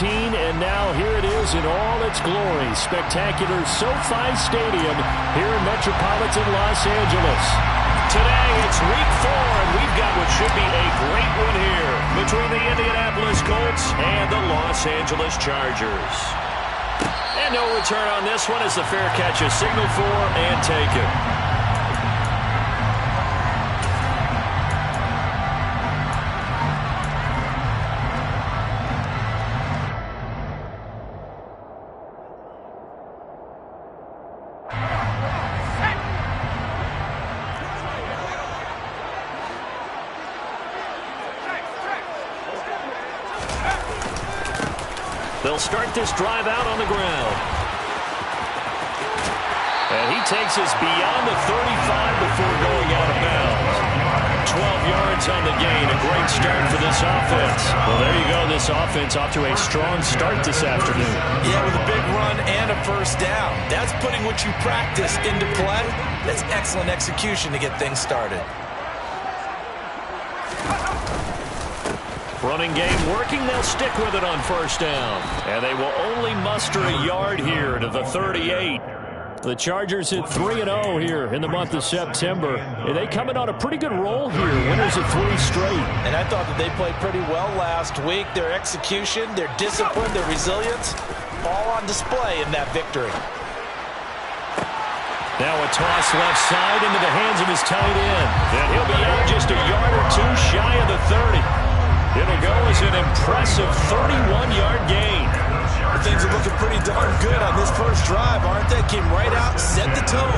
and now here it is in all its glory. Spectacular SoFi Stadium here in metropolitan Los Angeles. Today, it's week 4, and we've got what should be a great one here between the Indianapolis Colts and the Los Angeles Chargers. And no return on this one as the fair catch is signaled for and taken. They'll start this drive out on the ground. And he takes us beyond the 35 before going out of bounds. 12 yards on the gain. A great start for this offense. Well, there you go. This offense off to a strong start this afternoon. Yeah, with a big run and a first down. That's putting what you practice into play. That's excellent execution to get things started. Running game working. They'll stick with it on first down. And they will only muster a yard here to the 38. The Chargers hit 3-0 here in the month of September. And they coming on a pretty good roll here. Winners of 3 straight. And I thought that they played pretty well last week. Their execution, their discipline, their resilience, all on display in that victory. Now a toss left side into the hands of his tight end. And he'll be out just a yard or 2 shy of the 30. It'll go as an impressive 31-yard gain. Things are looking pretty darn good on this first drive, aren't they? Came right out, set the tone,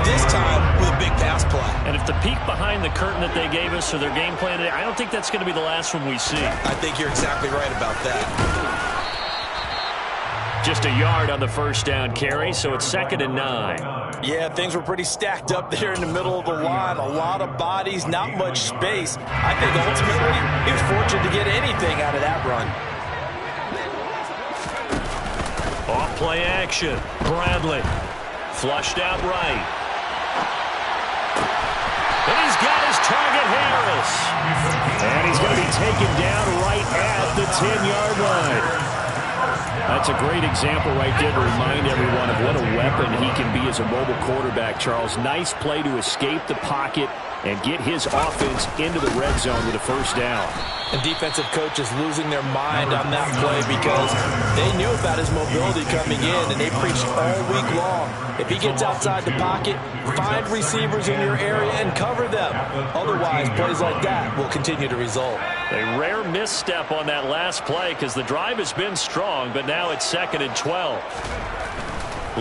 this time with a big pass play. And if the peek behind the curtain that they gave us or their game plan today, I don't think that's going to be the last one we see. I think you're exactly right about that. Just a yard on the first down carry, so it's 2nd and 9. Yeah, things were pretty stacked up there in the middle of the line. A lot of bodies, not much space. I think ultimately he was fortunate to get anything out of that run. Off play action. Bradley. Flushed out right. And he's got his target, Harris. And he's going to be taken down right at the 10-yard line. That's a great example right there to remind everyone of what a weapon he can be as a mobile quarterback, Charles. Nice play to escape the pocket and get his offense into the red zone with a first down. And defensive coaches losing their mind on that play because they knew about his mobility coming in, and they preached all week long. If he gets outside the pocket, find receivers in your area and cover them. Otherwise, plays like that will continue to result. A rare misstep on that last play because the drive has been strong, but now it's 2nd and 12.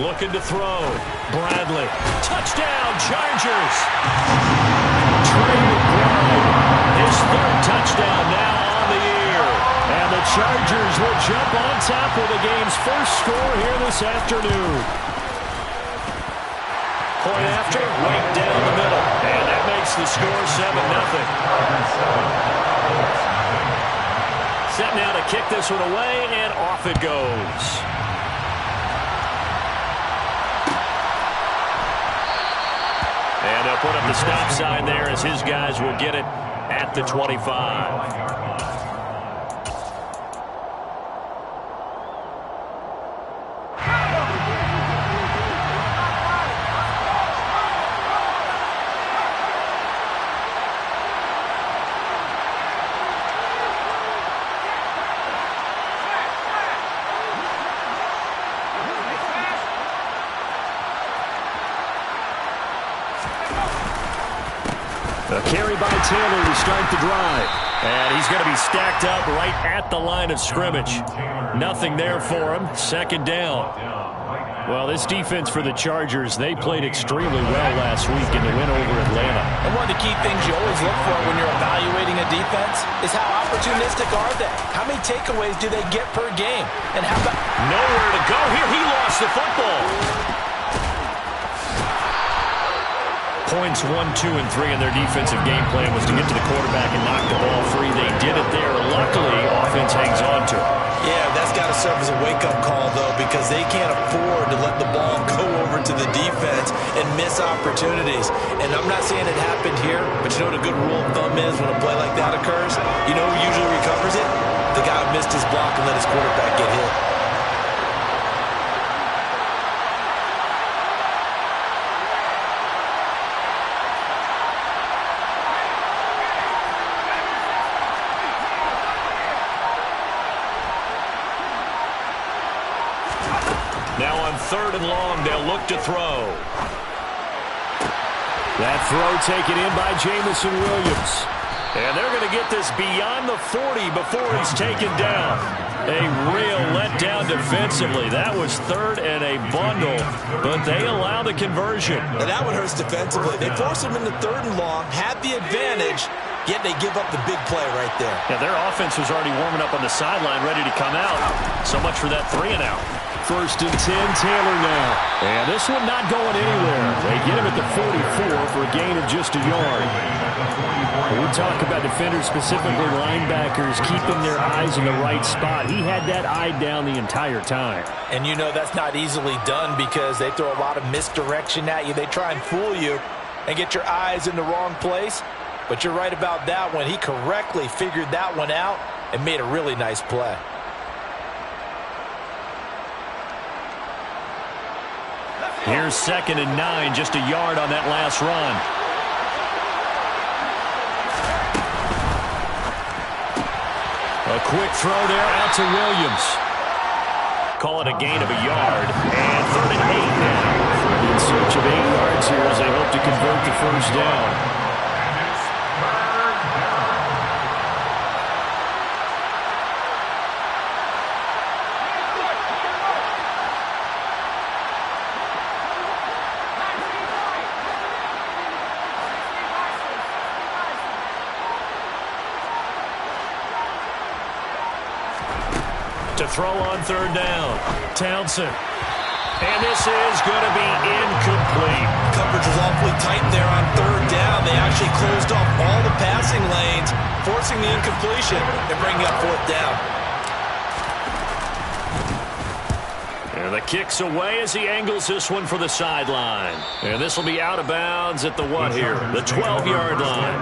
Looking to throw. Bradley. Touchdown, Chargers. Trey McBride. His 3rd touchdown now on the year. And the Chargers will jump on top with the game's first score here this afternoon. Point after, right down the middle. And that makes the score 7-0. Set now to kick this one away, and off it goes. And they'll put up the stop sign there as his guys will get it at the 25. A carry by Taylor to start the drive. And he's going to be stacked up right at the line of scrimmage. Nothing there for him. 2nd down. Well, this defense for the Chargers, they played extremely well last week in the win over Atlanta. And one of the key things you always look for when you're evaluating a defense is how opportunistic are they? How many takeaways do they get per game? And how about... Nowhere to go here. He lost the football. Points 1, 2, and 3 in their defensive game plan was to get to the quarterback and knock the ball free. They did it there. Luckily, offense hangs on to it. Yeah, that's got to serve as a wake-up call, though, because they can't afford to let the ball go over to the defense and miss opportunities. And I'm not saying it happened here, but you know what a good rule of thumb is when a play like that occurs? You know who usually recovers it? the guy who missed his block and let his quarterback get hit. Now on 3rd and long, they'll look to throw. That throw taken in by Jamison Williams. And they're going to get this beyond the 40 before it's taken down. A real letdown defensively. That was 3rd and a bundle, but they allow the conversion. And that one hurts defensively. They force them into 3rd and long, had the advantage, yet they give up the big play right there. Yeah, their offense was already warming up on the sideline, ready to come out. So much for that 3 and out. 1st and 10, Taylor now. And this one not going anywhere. They get him at the 44 for a gain of just a yard. We talk about defenders, specifically linebackers, keeping their eyes in the right spot. He had that eye down the entire time. And you know that's not easily done because they throw a lot of misdirection at you. They try and fool you and get your eyes in the wrong place. But you're right about that one. He correctly figured that one out and made a really nice play. Here's 2nd and 9, just a yard on that last run. A quick throw there out to Williams. Call it a gain of a yard. And 3rd and 8 now. In search of 8 yards here as they hope to convert the 1st down. To throw on 3rd down. Townsend. And this is going to be incomplete. Coverage was awfully tight there on 3rd down. They actually closed off all the passing lanes, forcing the incompletion and bringing up 4th down. And the kick's away as he angles this one for the sideline. And this will be out of bounds at the what here? The 12-yard line.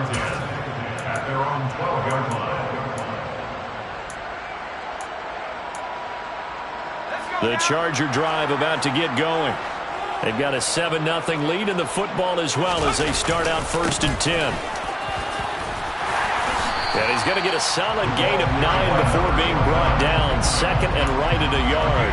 At their own 12-yard line. The Charger drive about to get going. They've got a 7-0 lead in the football as well as they start out 1st and 10. And he's going to get a solid gain of 9 before being brought down. 2nd and right at a yard.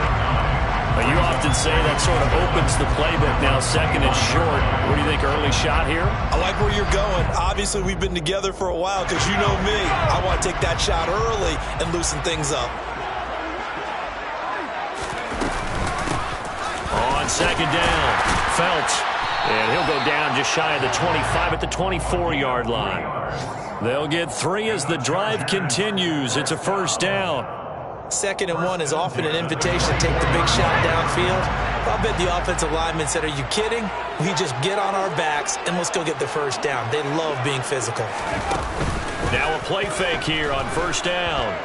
But you often say that sort of opens the playbook now. 2nd and short. What do you think, early shot here? I like where you're going. Obviously, we've been together for a while because you know me. I want to take that shot early and loosen things up. On 2nd down, Felts. And he'll go down just shy of the 25 at the 24-yard line. They'll get 3 as the drive continues. It's a 1st down. 2nd and 1 is often an invitation to take the big shot downfield. I'll bet the offensive linemen said, are you kidding? We just get on our backs and let's go get the 1st down. They love being physical. Now a play fake here on 1st down.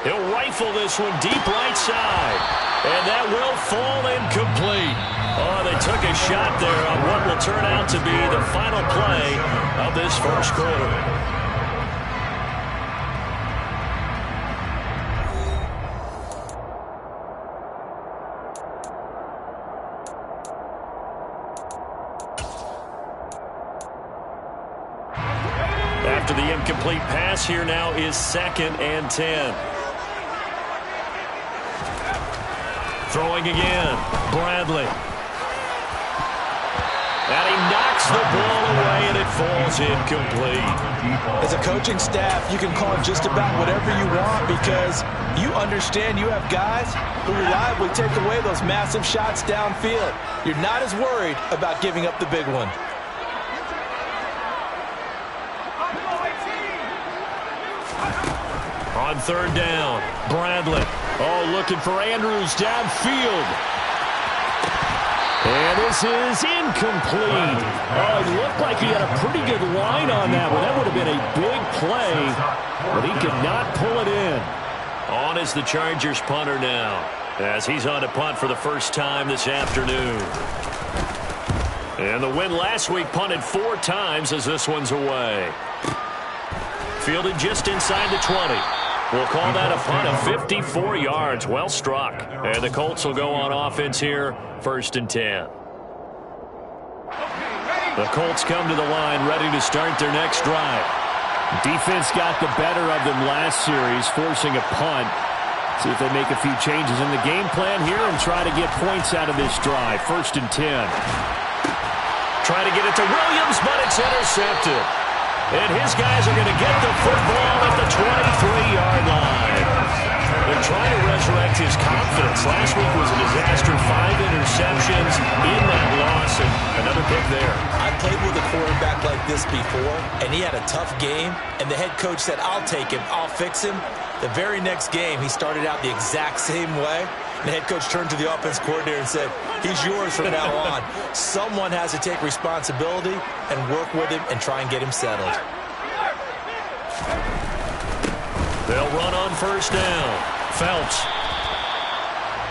He'll rifle this one deep right side. And that will fall incomplete. Oh, they took a shot there on what will turn out to be the final play of this 1st quarter. After the incomplete pass, here now is 2nd and 10. Throwing again, Bradley. And he knocks the ball away, and it falls incomplete. As a coaching staff, you can call just about whatever you want because you understand you have guys who reliably take away those massive shots downfield. You're not as worried about giving up the big one. On 3rd down, Bradley. Oh, looking for Andrews downfield. And this is incomplete. Oh, it looked like he had a pretty good line on that one. That would have been a big play, but he could not pull it in. On is the Chargers punter now, as he's on to punt for the first time this afternoon. And the win last week punted 4 times as this one's away. Fielded just inside the 20. We'll call that a punt of 54 yards. Well struck. And the Colts will go on offense here, 1st and 10. The Colts come to the line ready to start their next drive. Defense got the better of them last series, forcing a punt. See if they make a few changes in the game plan here and try to get points out of this drive. 1st and 10. Try to get it to Williams, but it's intercepted. And his guys are going to get the football at the 23-yard line. They're trying to resurrect his confidence. Last week was a disaster. 5 interceptions in that loss, and another pick there. I played with a quarterback like this before, and he had a tough game, and the head coach said, I'll take him, I'll fix him. The very next game, he started out the exact same way. The head coach turned to the offense coordinator and said, he's yours from now on. Someone has to take responsibility and work with him and try and get him settled. They'll run on 1st down. Phelps.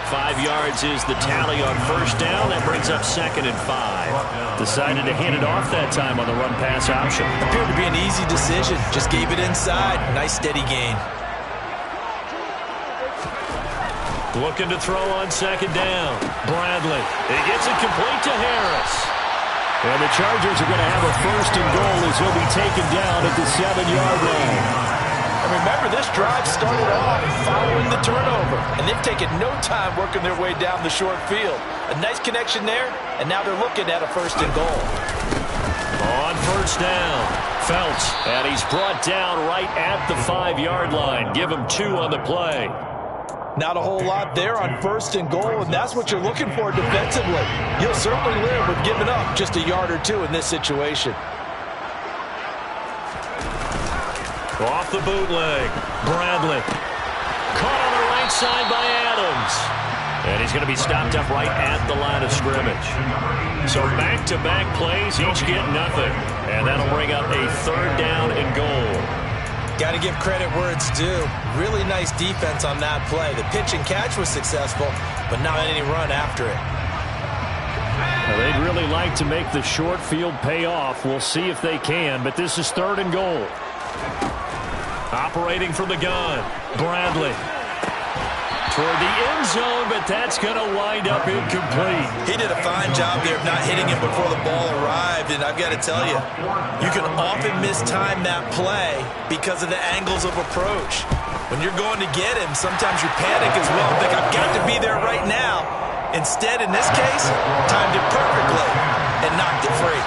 5 yards is the tally on 1st down. That brings up 2nd and 5. Decided to hand it off that time on the run-pass option. Appeared to be an easy decision. Just gave it inside. Nice steady gain. Looking to throw on 2nd down. Bradley. He gets it complete to Harris. And the Chargers are going to have a 1st and goal as he'll be taken down at the 7-yard line. And remember, this drive started off following the turnover. And they've taken no time working their way down the short field. A nice connection there, and now they're looking at a 1st and goal. On 1st down, Phelps. And he's brought down right at the 5-yard line. Give him 2 on the play. Not a whole lot there on 1st and goal, and that's what you're looking for defensively. You'll certainly live with giving up just a yard or 2 in this situation. Off the bootleg, Bradley. Caught on the right side by Adams. And he's going to be stopped up right at the line of scrimmage. So back-to-back plays, each get nothing. And that'll bring up a 3rd down and goal. Got to give credit where it's due. Really nice defense on that play. The pitch and catch was successful, but not any run after it. Well, they'd really like to make the short field pay off. We'll see if they can, but this is 3rd and goal. Operating from the gun, Bradley. Toward the end zone, but that's going to wind up incomplete. He did a fine job there of not hitting him before the ball arrived, and I've got to tell you, you can often mistime that play because of the angles of approach. When you're going to get him, sometimes you panic as well and think, I've got to be there right now. Instead, in this case, timed it perfectly and knocked it free.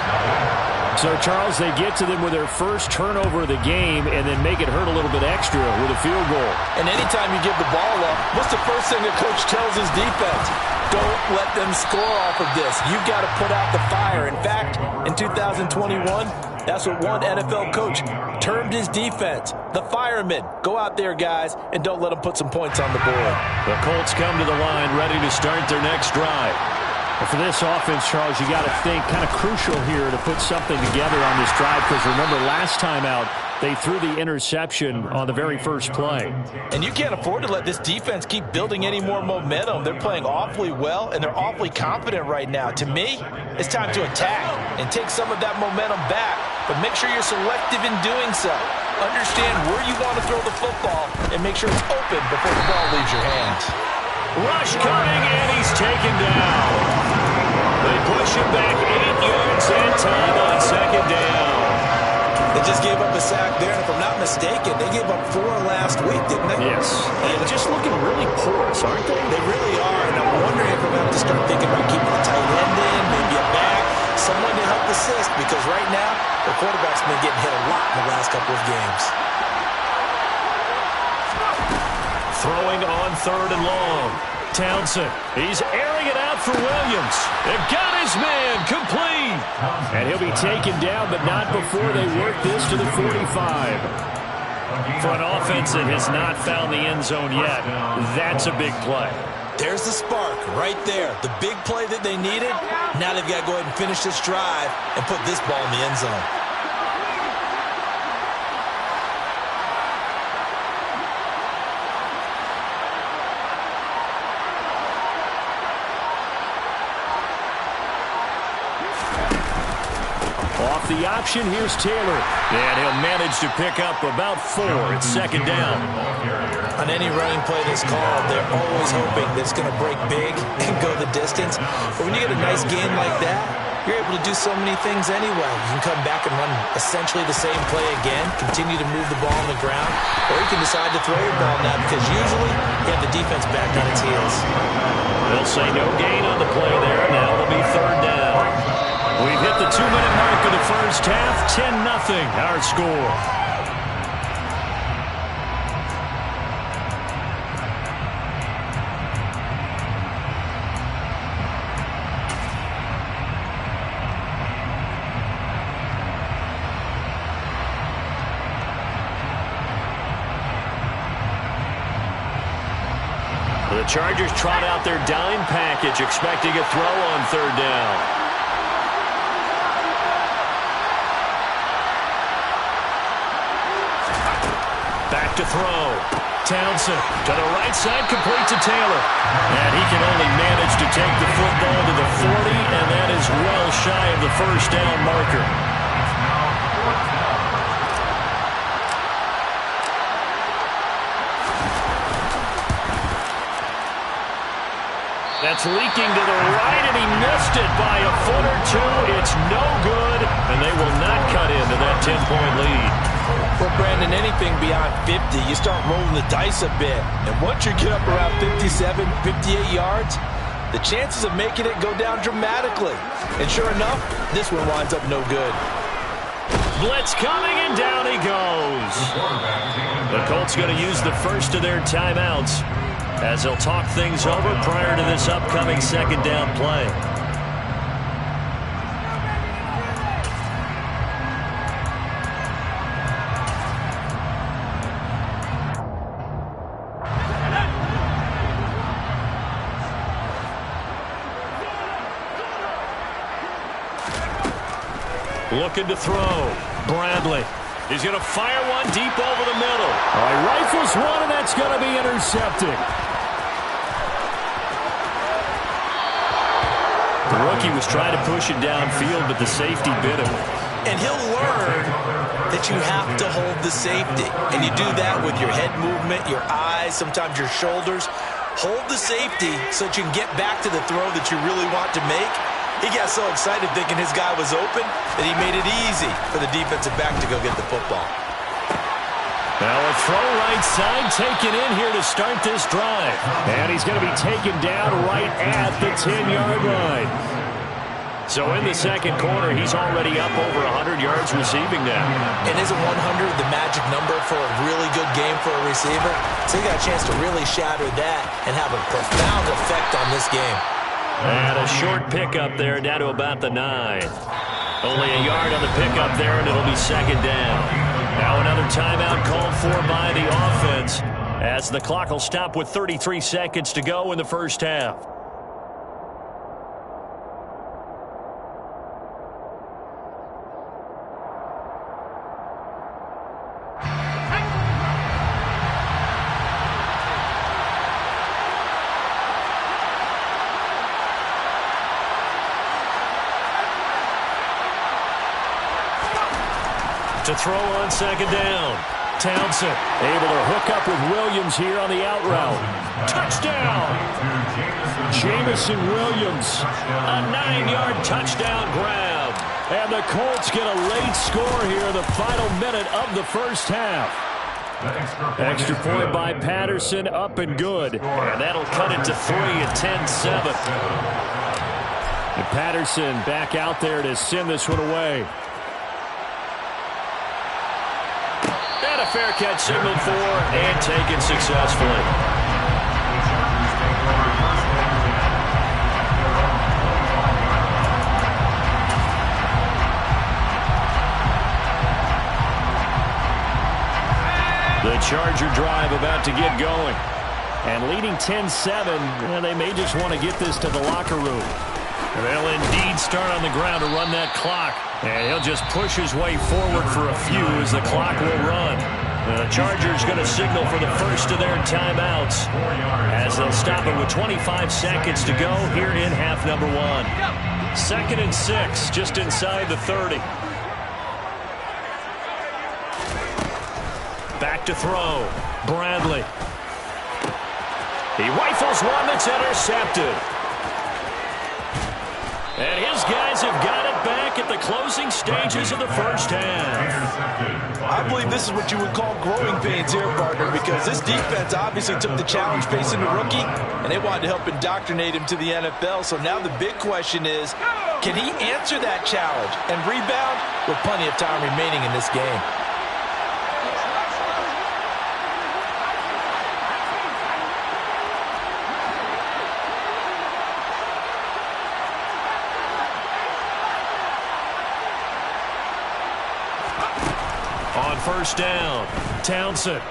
So, Charles, they get to them with their first turnover of the game and then make it hurt a little bit extra with a field goal. And anytime you give the ball up, what's the first thing the coach tells his defense? Don't let them score off of this. You've got to put out the fire. In fact, in 2021, that's what one NFL coach termed his defense, the firemen. Go out there, guys, and don't let them put some points on the board. The Colts come to the line ready to start their next drive. Well, for this offense, Charles, you got to think kind of crucial here to put something together on this drive because remember last time out they threw the interception on the very first play. And you can't afford to let this defense keep building any more momentum. They're playing awfully well, and they're awfully confident right now. To me, it's time to attack and take some of that momentum back, but make sure you're selective in doing so. Understand where you want to throw the football and make sure it's open before the ball leaves your hands. Rush coming, and he's taken down. They push him back 8 yards that time on 2nd down. They just gave up a sack there, and if I'm not mistaken, they gave up 4 last week, didn't they? Yes. And just looking really porous, aren't they? They really are, and I'm wondering if we're going to have to start thinking about keeping the tight end in, maybe a back, someone to help assist, because right now, the quarterback's been getting hit a lot in the last couple of games. Throwing on 3rd and long. Townsend, he's airing it out for Williams. They've got his man complete. And he'll be taken down, but not before they work this to the 45. For an offense that has not found the end zone yet, that's a big play. There's the spark right there. The big play that they needed. Now they've got to go ahead and finish this drive and put this ball in the end zone. off the option. Here's Taylor. And he'll manage to pick up about 4. It's second down. On any running play that's called, they're always hoping that it's going to break big and go the distance. But when you get a nice gain like that, you're able to do so many things anyway. You can come back and run essentially the same play again, continue to move the ball on the ground, or you can decide to throw your ball now because usually you have the defense back on its heels. They'll say no gain on the play there. Now it'll be third down. We've hit the 2-minute mark of the first half. 10-0 our score. The Chargers trot out their dime package, expecting a throw on third down. Back to throw. Townsend to the right side, complete to Taylor. And he can only manage to take the football to the 40, and that is well shy of the first down marker. That's leaking to the right, and he missed it by a foot or two. It's no good, and they will not cut into that 10-point lead. Well, Brandon, anything beyond 50, you start rolling the dice a bit. And once you get up around 57, 58 yards, the chances of making it go down dramatically. And sure enough, this one winds up no good. Blitz coming, and down he goes. The Colts going to use the first of their timeouts as they'll talk things over prior to this upcoming second down play. Looking to throw. Bradley. He's going to fire one deep over the middle. All right, rifles one, and that's going to be intercepted. The rookie was trying to push it downfield, but the safety bit him. And he'll learn that you have to hold the safety. And you do that with your head movement, your eyes, sometimes your shoulders. Hold the safety so that you can get back to the throw that you really want to make. He got so excited thinking his guy was open that he made it easy for the defensive back to go get the football. Now a throw right side taken in here to start this drive. And he's going to be taken down right at the 10-yard line. So in the second quarter, he's already up over 100 yards receiving now. And isn't 100 the magic number for a really good game for a receiver? So he got a chance to really shatter that and have a profound effect on this game. And a short pickup there down to about the 9. Only a yard on the pickup there, and it'll be second down. Now another timeout called for by the offense as the clock will stop with 33 seconds to go in the first half. To throw on second down. Townsend able to hook up with Williams here on the out route. Touchdown! Jamison Williams. A 9-yard touchdown grab. And the Colts get a late score here in the final minute of the first half. Extra point by Patterson, up and good. And that'll cut it to 3 at 10-7. And Patterson back out there to send this one away. And a fair catch signaled for and taken successfully. The Charger drive about to get going. And leading 10-7, they may just want to get this to the locker room. And they'll indeed start on the ground to run that clock. And he'll just push his way forward for a few as the clock will run. The Chargers going to signal for the first of their timeouts as they'll stop it with 25 seconds to go here in half number 1. 2nd and 6, just inside the 30. back to throw. Bradley. He rifles one that's intercepted. And his guys have got it back at the closing stages of the first half. I believe this is what you would call growing pains here, partner, because this defense obviously took the challenge facing the rookie, and they wanted to help indoctrinate him to the NFL. So now the big question is, can he answer that challenge and rebound with plenty of time remaining in this game? On first down, Townsend.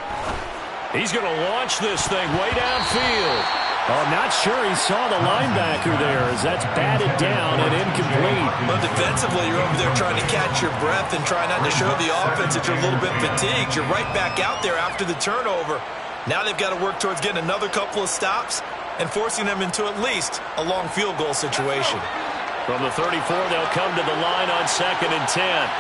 He's going to launch this thing way downfield. Oh, I'm not sure he saw the linebacker there as that's batted down and incomplete. Well, defensively, you're over there trying to catch your breath and try not to show the offense that you're a little bit fatigued. You're right back out there after the turnover. Now they've got to work towards getting another couple of stops and forcing them into at least a long field goal situation. From the 34, they'll come to the line on 2nd and 10.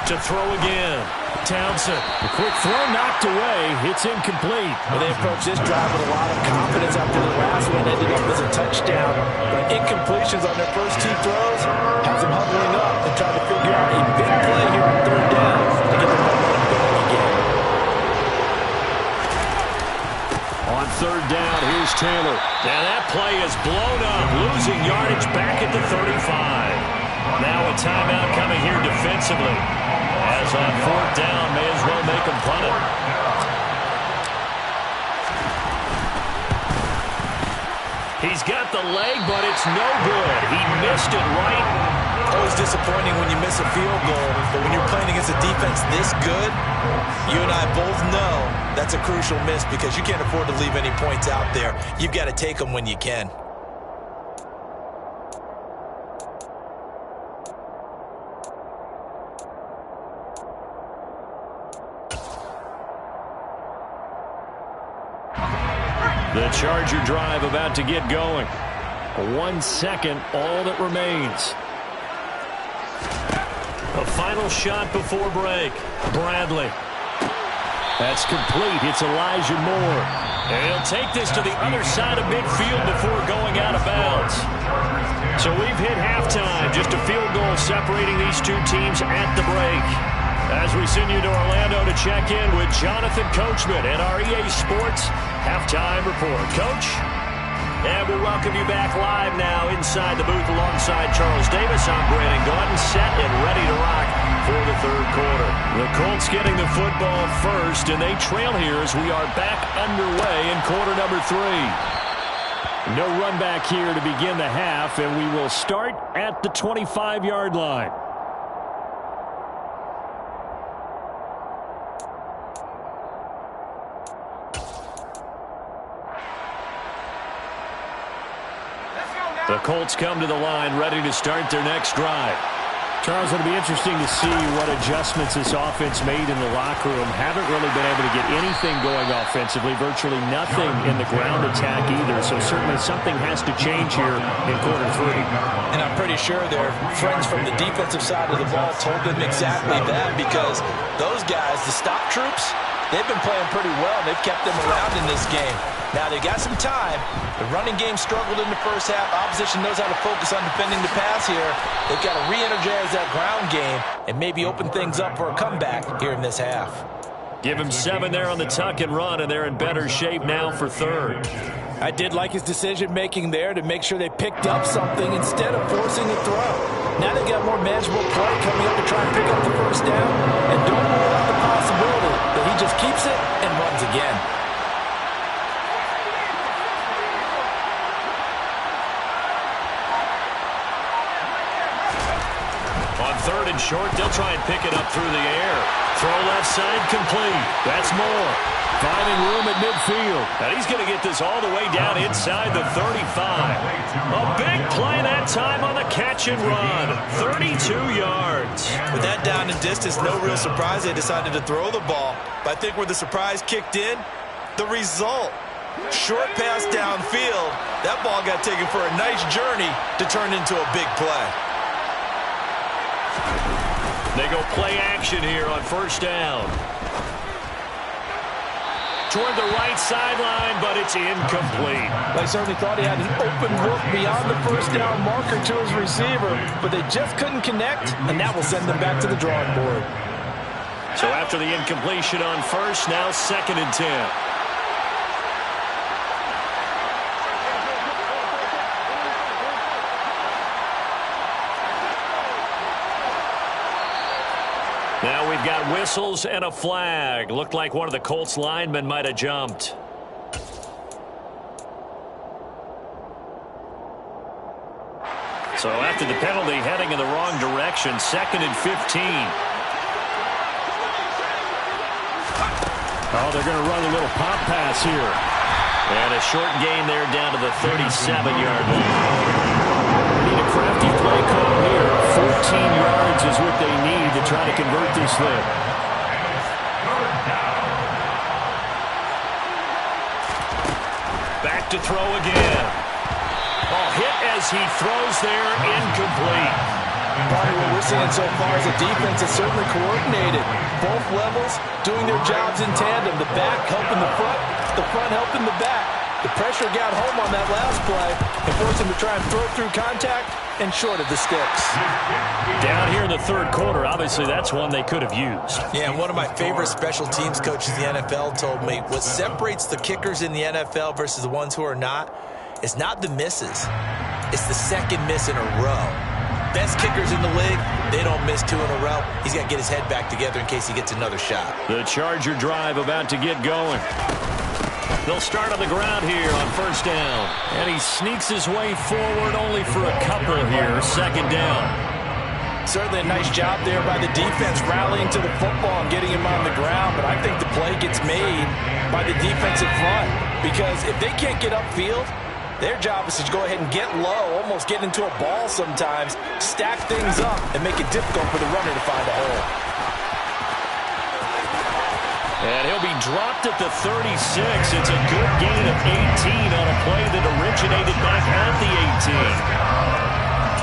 To throw again. Townsend. The quick throw knocked away. It's incomplete. Well, they approached this drive with a lot of confidence after the last one. Ended up as a touchdown. But incompletions on their first 2 throws has them huddling up and trying to figure out a big play here on 3rd down to get the momentum going again. On 3rd down, here's Taylor. And that play is blown up, losing yardage back at the 35. Now a timeout coming here defensively. As on 4th down, may as well make him punt it. He's got the leg, but it's no good. He missed it right. Always disappointing when you miss a field goal, but when you're playing against a defense this good, you and I both know that's a crucial miss because you can't afford to leave any points out there. You've got to take them when you can. The Charger drive about to get going. 1 second, all that remains. A final shot before break. Bradley. That's complete. It's Elijah Moore. And he'll take this to the other side of midfield before going out of bounds. So we've hit halftime. Just a field goal separating these two teams at the break. As we send you to Orlando to check in with Jonathan Coachman at our EA Sports Halftime Report. Coach? And we'll welcome you back live now inside the booth alongside Charles Davis. I'm Brandon Gaudin, set and ready to rock for the 3rd quarter. The Colts getting the football first, and they trail here as we are back underway in quarter number 3. No run back here to begin the half, and we will start at the 25-yard line. The Colts come to the line ready to start their next drive. Charles, it'll be interesting to see what adjustments this offense made in the locker room. Haven't really been able to get anything going offensively, virtually nothing in the ground attack either. So certainly something has to change here in quarter 3. And I'm pretty sure their friends from the defensive side of the ball told them exactly that because those guys, the stop troops, they've been playing pretty well. They've kept them around in this game. Now, they got some time. The running game struggled in the first half. Opposition knows how to focus on defending the pass here. They've got to re-energize that ground game and maybe open things up for a comeback here in this half. Give him 7 there on the tuck and run, and they're in better shape now for 3rd. I did like his decision-making there to make sure they picked up something instead of forcing a throw. Now they've got more manageable play coming up to try and pick up the first down. And don't rule out the possibility that he just keeps it and runs again. On 3rd and short, they'll try and pick it up through the air. Throw left side, complete. That's Moore. Finding room at midfield. And he's going to get this all the way down inside the 35. A big play that time on the catch and run. 32 yards. With that down and distance, no real surprise they decided to throw the ball. But I think where the surprise kicked in, the result. Short pass downfield, That ball got taken for a nice journey to turn into a big play. They go play action here on first down. Toward the right sideline, but it's incomplete. They certainly thought he had an open look beyond the first down marker to his receiver, but they just couldn't connect, and that will send them back to the drawing board. So after the incompletion on first, now 2nd and 10. Now we've got whistles and a flag. Looked like one of the Colts linemen might have jumped. So after the penalty, heading in the wrong direction, 2nd and 15. Oh, they're going to run a little pop pass here. And a short gain there down to the 37-yard line. Need a crafty play call here. 14 yards is what they need to try to convert this thing. Back to throw again. Oh, hit as he throws there, incomplete. Probably what we're seeing so far is a defense that's certainly coordinated. Both levels doing their jobs in tandem. The back helping the front helping the back. The pressure got home on that last play and forced him to try and throw through contact and short of the sticks. Down here in the third quarter, obviously that's one they could have used. Yeah, and one of my favorite special teams coaches in the NFL told me what separates the kickers in the NFL versus the ones who are not is not the misses. It's the second miss in a row. Best kickers in the league, they don't miss 2 in a row. He's got to get his head back together in case he gets another shot. The Charger drive about to get going. They'll start on the ground here on first down. And he sneaks his way forward only for a couple here, 2nd down. Certainly a nice job there by the defense rallying to the football and getting him on the ground. But I think the play gets made by the defensive front. Because if they can't get upfield, their job is to go ahead and get low, almost get into a ball sometimes, stack things up, and make it difficult for the runner to find a hole. And he'll be dropped at the 36. It's a good gain of 18 on a play that originated back at the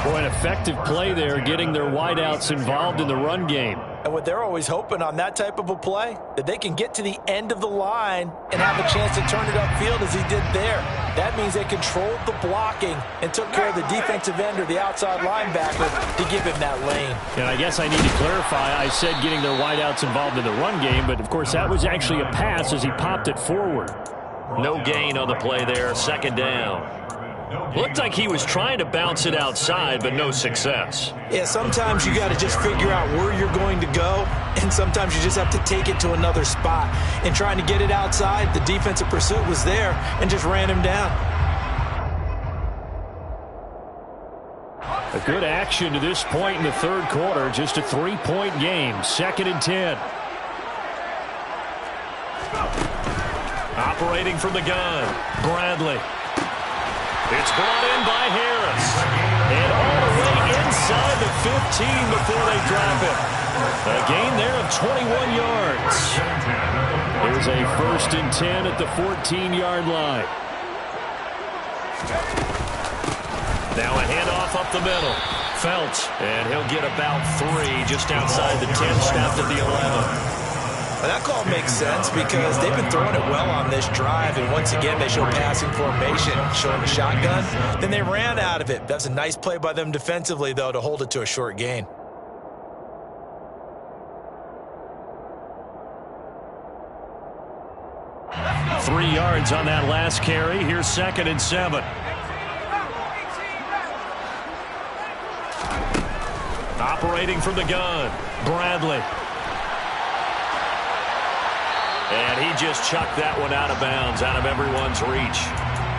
18. Boy, an effective play there, getting their wideouts involved in the run game. And what they're always hoping on that type of a play, that they can get to the end of the line and have a chance to turn it upfield as he did there. That means they controlled the blocking and took care of the defensive end or the outside linebacker to give him that lane. And I guess I need to clarify, I said getting their wideouts involved in the run game, but of course that was actually a pass as he popped it forward. No gain on the play there, 2nd down. Looked like he was trying to bounce it outside, but no success. Yeah, sometimes you got to just figure out where you're going to go, and sometimes you just have to take it to another spot. And trying to get it outside, the defensive pursuit was there and just ran him down. A good action to this point in the third quarter, just a 3-point game, 2nd and 10. Operating from the gun, Bradley. It's brought in by Harris. And all the way inside the 15 before they drop it. A gain there of 21 yards. Here's a 1st and 10 at the 14-yard line. Now a handoff up the middle. Felts. And he'll get about 3 just outside the 10, snapped at the 11. Well, that call makes sense because they've been throwing it well on this drive, and once again they show passing formation, showing the shotgun. Then they ran out of it. That's a nice play by them defensively, though, to hold it to a short gain. Three yards on that last carry. Here's 2nd and 7. Operating from the gun, Bradley. And he just chucked that one out of bounds, out of everyone's reach.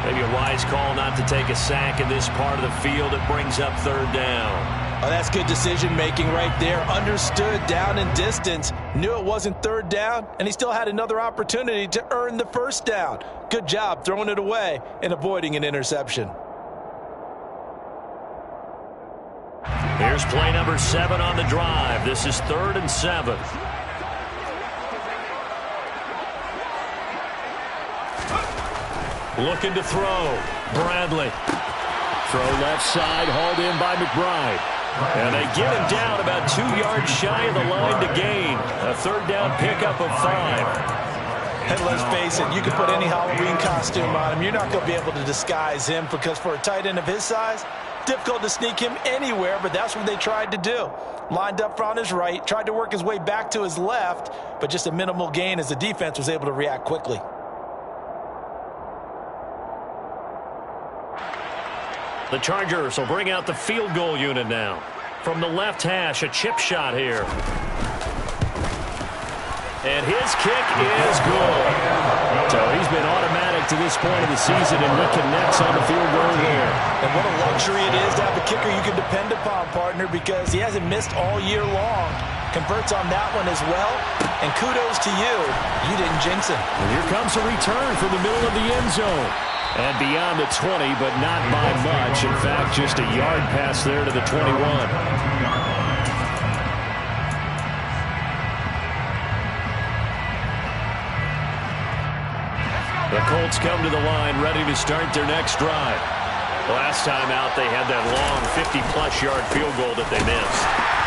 Maybe a wise call not to take a sack in this part of the field. It brings up 3rd down. Oh, that's good decision-making right there. Understood down and distance. Knew it wasn't 3rd down, and he still had another opportunity to earn the 1st down. Good job throwing it away and avoiding an interception. Here's play number 7 on the drive. This is 3rd and 7. Looking to throw. Bradley. Throw left side, hauled in by McBride. And they get him down about 2 yards shy of the line to gain. A third down pickup of 5. And let's face it, you can put any Halloween costume on him. You're not going to be able to disguise him because for a tight end of his size, difficult to sneak him anywhere, but that's what they tried to do. Lined up on his right, tried to work his way back to his left, but just a minimal gain as the defense was able to react quickly. The Chargers will bring out the field goal unit now. From the left hash, a chip shot here. And his kick is good. So he's been automatic to this point of the season, and he connects on the field goal there. And what a luxury it is to have a kicker you can depend upon, partner, because he hasn't missed all year long. Converts on that one as well. And kudos to you. You didn't jinx him. And here comes a return from the middle of the end zone. And beyond the 20, but not by much. In fact, just a yard pass there to the 21. The Colts come to the line, ready to start their next drive. Last time out, they had that long 50-plus yard field goal that they missed.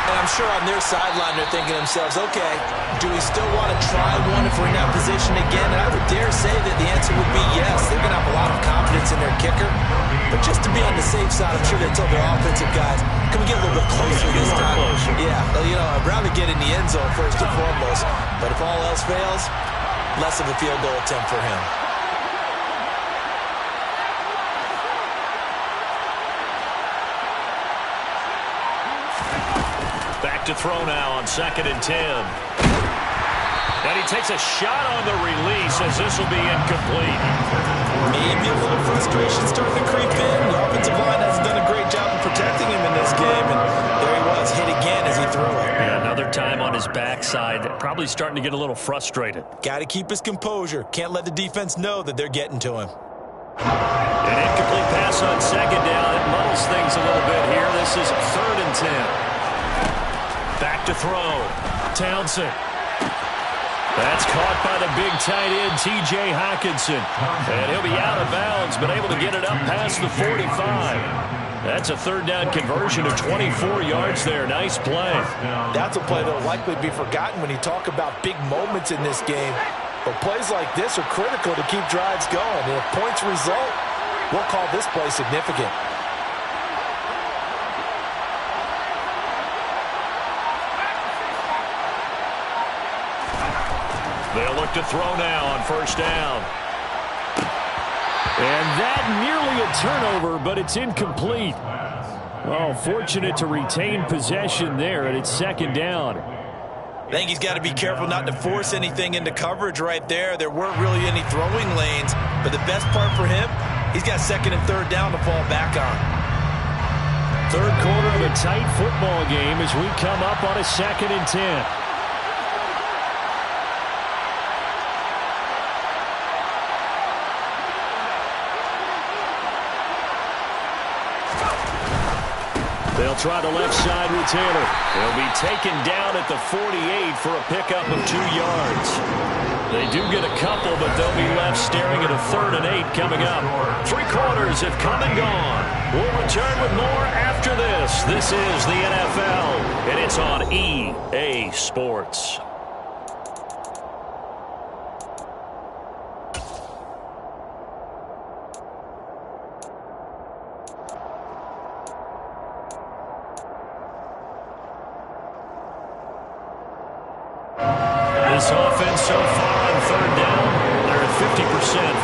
And I'm sure on their sideline they're thinking to themselves, okay, do we still want to try one if we're in that position again? And I would dare say that the answer would be yes. They're going to have a lot of confidence in their kicker. But just to be on the safe side, I'm sure they told their offensive guys, can we get a little bit closer this time? Yeah, you know, I'd rather get in the end zone first and foremost. But if all else fails, less of a field goal attempt for him. Back to throw now on 2nd and 10. And he takes a shot on the release as this will be incomplete. Maybe a little frustration starting to creep in. The offensive line hasn't done a great job of protecting him in this game. And there he was, hit again as he threw it. Yeah, another time on his backside. Probably starting to get a little frustrated. Got to keep his composure. Can't let the defense know that they're getting to him. An incomplete pass on 2nd down. It muddles things a little bit here. This is 3rd and 10. Back to throw. Townsend. That's caught by the big tight end, T.J. Hockenson. And he'll be out of bounds, but able to get it up past the 45. That's a 3rd down conversion of 24 yards there. Nice play. That's a play that will likely be forgotten when you talk about big moments in this game. But plays like this are critical to keep drives going. And if points result, we'll call this play significant. They'll look to throw now on 1st down. And that nearly a turnover, but it's incomplete. Well, fortunate to retain possession there, and it's 2nd down. I think he's got to be careful not to force anything into coverage right there. There weren't really any throwing lanes, but the best part for him, he's got 2nd and 3rd down to fall back on. 3rd quarter of a tight football game as we come up on a 2nd and 10. They'll try the left side with Taylor. They'll be taken down at the 48 for a pickup of 2 yards. They do get a couple, but they'll be left staring at a 3rd and 8 coming up. 3 quarters have come and gone. We'll return with more after this. This is the NFL, and it's on EA Sports. This offense so far on 3rd down, they're at 50%,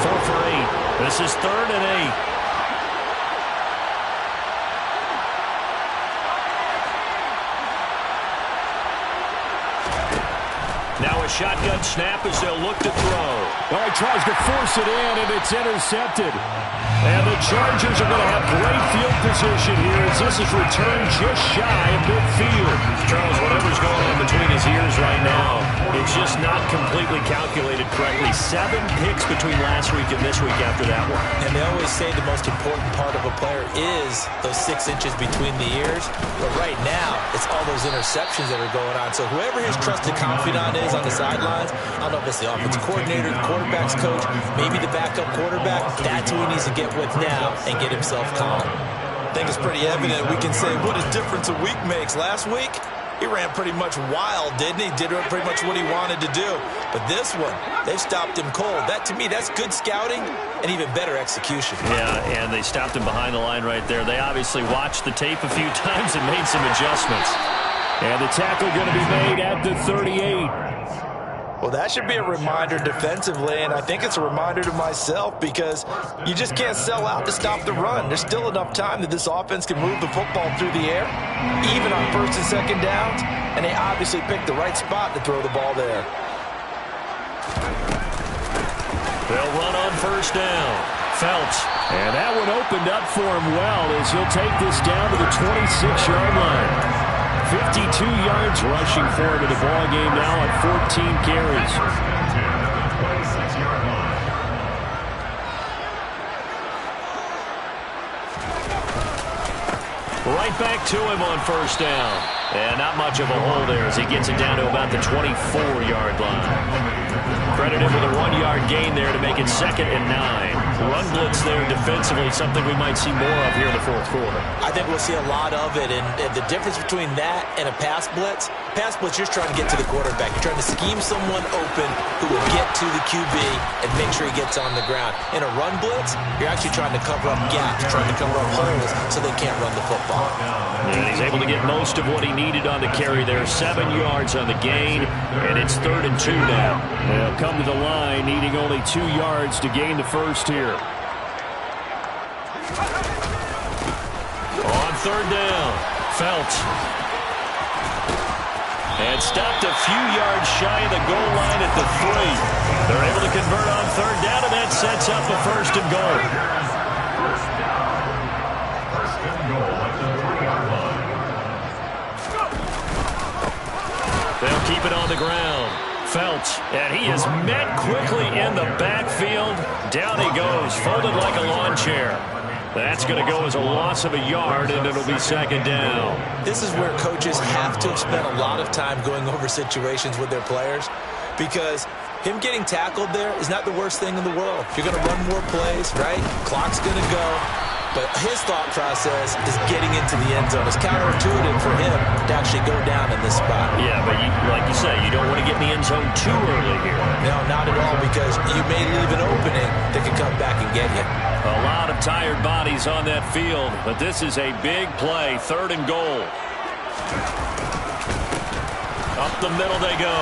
4 for 8. This is 3rd and 8. Now a shotgun snap as they'll look to throw. Well, he tries to force it in, and it's intercepted. And the Chargers are going to have great field position here as this is returned just shy of midfield. Charles, whatever's going on between his ears right now, it's just not completely calculated correctly. 7 picks between last week and this week after that one. And they always say the most important part of a player is those 6 inches between the ears. But right now, it's all those interceptions that are going on. So whoever his trusted confidant is on the sidelines, I don't know if it's the offensive coordinator, the quarterback's coach, maybe the backup quarterback, that's who he needs to get with now and get himself calm. I think it's pretty evident. We can say what a difference a week makes. Last week, he ran pretty much wild, didn't he? Did pretty much what he wanted to do. But this one, they've stopped him cold. That, to me, that's good scouting and even better execution. Yeah, and they stopped him behind the line right there. They obviously watched the tape a few times and made some adjustments. And the tackle going to be made at the 38. Well, that should be a reminder defensively, and I think it's a reminder to myself because you just can't sell out to stop the run. There's still enough time that this offense can move the football through the air, even on first and second downs, and they obviously picked the right spot to throw the ball there. They'll run on first down. Phelps. And that one opened up for him well as he'll take this down to the 26-yard line. 52 yards rushing for him in the ball game now at 14 carries. Right back to him on first down. And not much of a hole there as he gets it down to about the 24-yard line. Credit him with a 1-yard gain there to make it 2nd and 9. Run blitz there defensively, something we might see more of here in the fourth quarter. I think we'll see a lot of it, and the difference between that and a pass blitz, you're just trying to get to the quarterback. You're trying to scheme someone open who will get to the QB and make sure he gets on the ground. In a run blitz, you're actually trying to cover up gaps, trying to cover up holes so they can't run the football. And he's able to get most of what he needed on the carry there. 7 yards on the gain, and it's 3rd and 2 now. They'll come to the line, needing only 2 yards to gain the first here. On 3rd down, Phelps. And stopped a few yards shy of the goal line at the 3. They're able to convert on 3rd down, and that sets up a 1st and goal. First and goal at the 3-yard line. They'll keep it on the ground. Phelps, and he is met quickly in the backfield. Down he goes, folded like a lawn chair. That's going to go as a loss of a yard, and it'll be 2nd down. This is where coaches have to have spent a lot of time going over situations with their players, because him getting tackled there is not the worst thing in the world. You're going to run more plays, right? Clock's going to go. But his thought process is getting into the end zone. It's counterintuitive for him to actually go down in this spot. Yeah, but like you say, you don't want to get in the end zone too early here. No, not at all, because you may leave an opening that can come back and get you. A lot of tired bodies on that field, but this is a big play. 3rd and goal. Up the middle they go.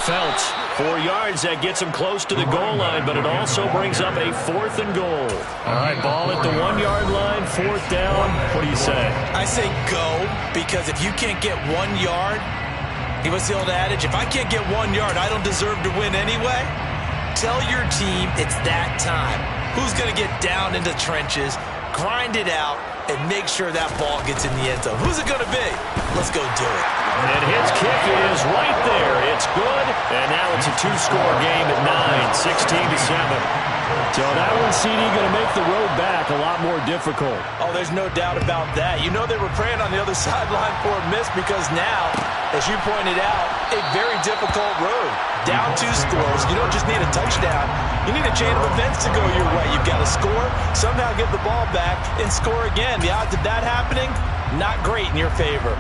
Phelps, 4 yards. That gets him close to the goal line, but it also brings up a 4th and goal. All right, ball at the 1-yard line, 4th down. What do you say? I say go, because if you can't get 1 yard, what's the old adage? If I can't get 1 yard, I don't deserve to win anyway. Tell your team it's that time. Who's going to get down into the trenches, grind it out, and make sure that ball gets in the end zone? Who's it going to be? Let's go do it. And his kick is right there. It's good. And now it's a 2-score game at 9, 16-7. So that one, CD, going to make the road back a lot more difficult. Oh, there's no doubt about that. You know they were praying on the other sideline for a miss, because now, as you pointed out, a very difficult road. Down 2 scores. You don't just need a touchdown. You need a chain of events to go your way. You've got to score, somehow get the ball back, and score again. The odds of that happening, not great in your favor.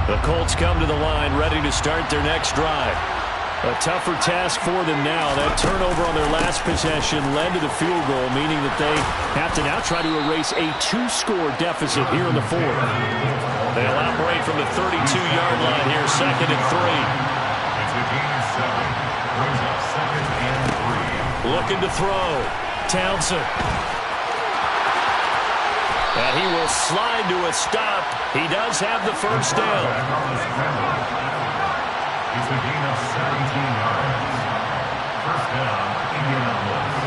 The Colts come to the line, ready to start their next drive. A tougher task for them now. That turnover on their last possession led to the field goal, meaning that they have to now try to erase a 2-score deficit here in the 4th. They'll operate from the 32-yard line here, 2nd and 3. It's a gain of 7. Brings up 2nd and 3. Looking to throw. Townsend. And he will slide to a stop. He does have the first down. It's a gain of 17 yards. First down, Indianapolis.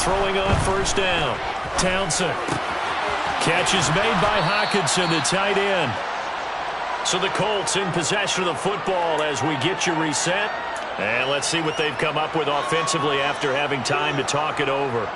Throwing on first down. Townsend. Catch is made by Hockenson, the tight end. So the Colts in possession of the football as we get you reset. And let's see what they've come up with offensively after having time to talk it over.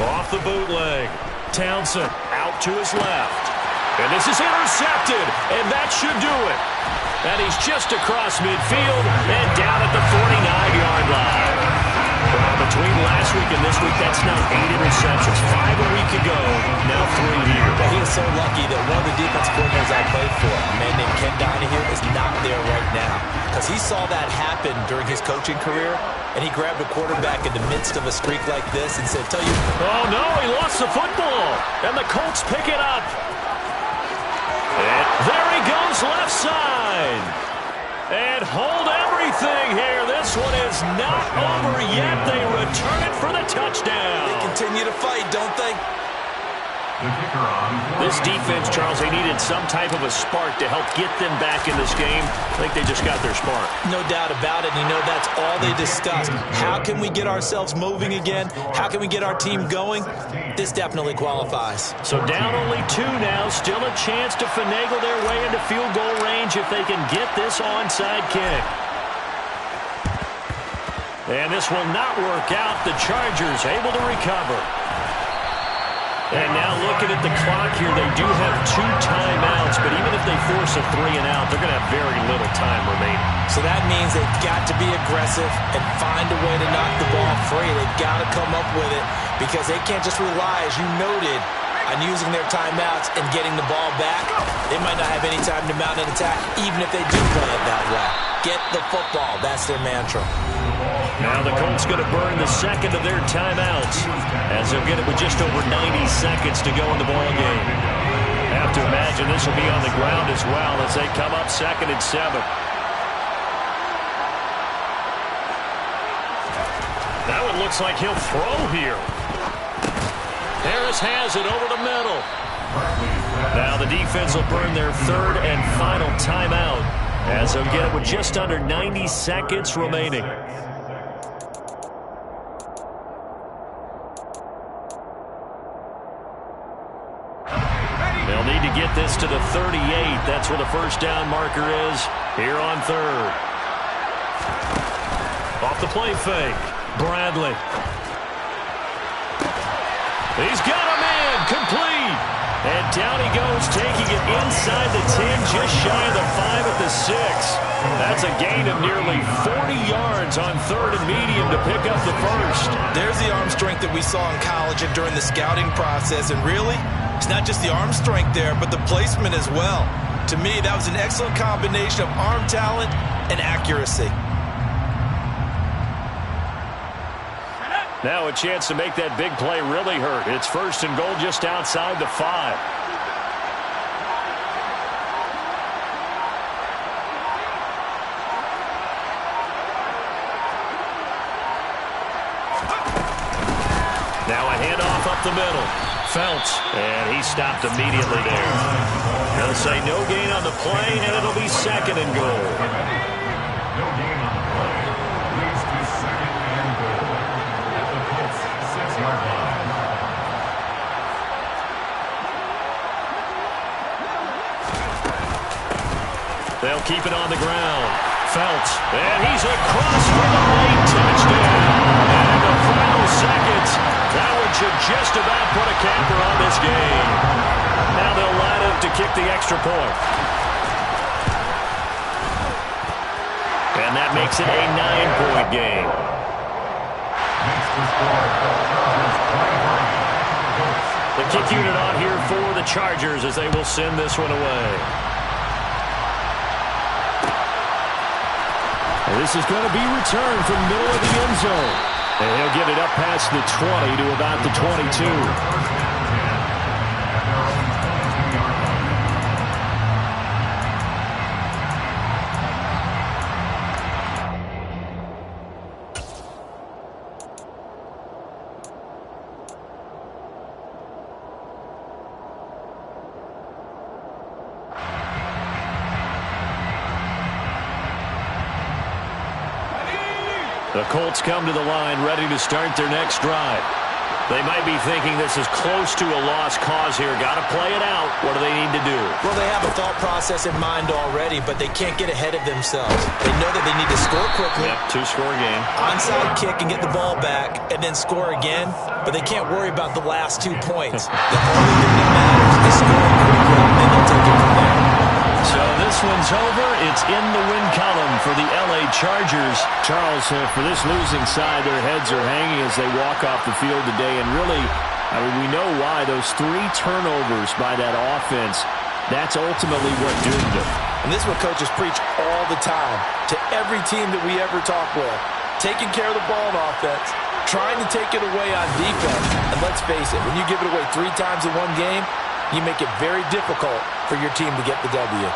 Off the bootleg. Townsend out to his left. And this is intercepted, and that should do it. And he's just across midfield and down at the 49-yard line. Well, between last week and this week, that's now 8 interceptions. 5 a week ago, now 3 here. Well, he is so lucky that one of the defense coordinators I played for, a man named Ken Donahue, is not there right now. Because he saw that happen during his coaching career, and he grabbed a quarterback in the midst of a streak like this and said, Oh, no, he lost the football. And the Colts pick it up. And there he goes left side. And hold everything here. This one is not over yet. They return it for the touchdown. They continue to fight, don't they? This defense, Charles, they needed some type of a spark to help get them back in this game. I think they just got their spark. No doubt about it. And you know, that's all they discussed. How can we get ourselves moving again? How can we get our team going? This definitely qualifies. So down only 2 now. Still a chance to finagle their way into field goal range if they can get this onside kick. And this will not work out. The Chargers able to recover. And now looking at the clock here, they do have 2 timeouts, but even if they force a 3 and out, they're going to have very little time remaining. So that means they've got to be aggressive and find a way to knock the ball free. They've got to come up with it because they can't just rely, as you noted, on using their timeouts and getting the ball back. They might not have any time to mount an attack, even if they do play it that way. Get the football. That's their mantra. Now the Colts going to burn the second of their timeouts as they'll get it with just over 90 seconds to go in the ball game. Have to imagine this will be on the ground as well as they come up 2nd and 7. Now it looks like he'll throw here. Harris has it over the middle. Now the defense will burn their 3rd and final timeout as they'll get it with just under 90 seconds remaining. They'll need to get this to the 38. That's where the first down marker is here on 3rd. Off the play fake. Bradley. He's got a man. Complete. And down he goes, taking it inside the 10, just shy of the 5 at the 6. That's a gain of nearly 40 yards on 3rd and medium to pick up the first. There's the arm strength that we saw in college and during the scouting process. And really, it's not just the arm strength there, but the placement as well. To me, that was an excellent combination of arm talent and accuracy. Now a chance to make that big play really hurt. It's 1st and goal just outside the 5. Now a handoff up the middle. Felts, and he stopped immediately there. They'll say no gain on the play, and it'll be 2nd and goal. No gain on the play. Leads to 2nd and goal at the Colts 6-yard line. They'll keep it on the ground. Felts, and he's across for the late touchdown. And the final seconds, that one should just about put a capper on this game. Now they'll line up to kick the extra point. And that makes it a 9-point game. Next to score, Chargers 23. The kick unit on here for the Chargers as they will send this one away. And this is going to be returned from the middle of the end zone. And he'll get it up past the 20 to about the 22. The Colts come to the line ready to start their next drive. They might be thinking this is close to a lost cause here. Got to play it out. What do they need to do? Well, they have a thought process in mind already, but they can't get ahead of themselves. They know that they need to score quickly. Yep, two-score game. Onside kick and get the ball back and then score again, but they can't worry about the last 2 points. The only thing that matters is scoring quickly, and then they'll take it from there. So this one's over. It's in the win column for the L.A. Chargers. Charles, for this losing side, their heads are hanging as they walk off the field today. And really, I mean, we know why. Those 3 turnovers by that offense, that's ultimately what doomed them. And this is what coaches preach all the time to every team that we ever talk with. Taking care of the ball on offense, trying to take it away on defense. And let's face it, when you give it away 3 times in one game, you make it very difficult for your team to get the W.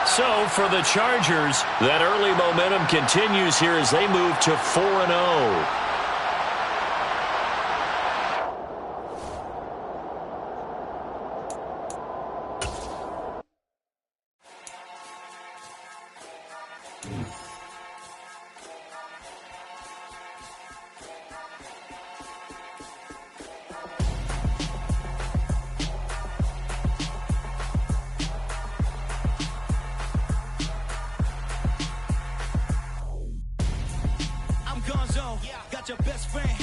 So for the Chargers, that early momentum continues here as they move to 4-0. Got your best friend